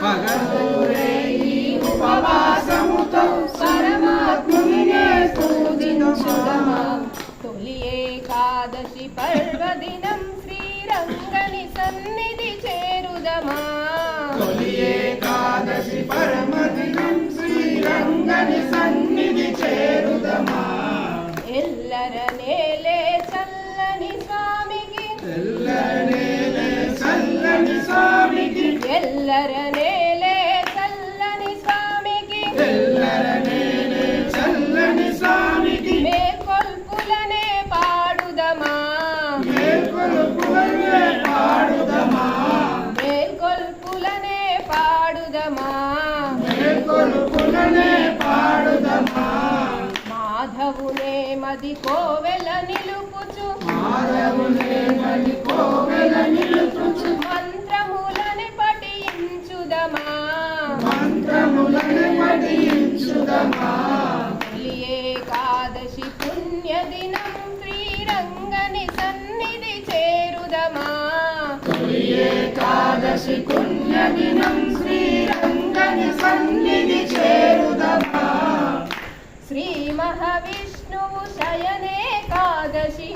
పగలురే ఈ ఉపవాసముతో పరమాత్మునినే పూజించుదమా. తొలి ఏకాదశి పర్వదినం శ్రీరంగని సన్నిధి చేరుదమా. తొలి ఏకాదశి పరమదినం శ్రీరంగని సన్నిధి చేరుదమా. ఎల్లర నేలే చల్లని స్వామికి ఎల్లరనేలే చల్లని స్వామికి ఎల్లర నేలే చల్లని స్వామికి ఎల్లరనేలే చల్లని స్వామికి మేల్కొల్పులనే పాడుదమా. మేల్కొలుపులనే పాడుదమా. మేల్కొల్పులనే పాడుదమా. మేల్కొలుపులనే పాడుదమా. మాధవునే మది కోవెల నిలుపుచు మాధవునే మది కోవెల నిలుపుచు మంత్రములని పఠించుదమా. మంత్రములను పఠించుదమా. తొలి ఏకాదశి పుణ్యదినం శ్రీరంగని సన్నిధి చేరుదమా. తొలి ఏకాదశి పుణ్యదినం శ్రీరంగని సన్నిధి చేరుదమా. శ్రీ మహావిష్ణువు శయనేకాదశి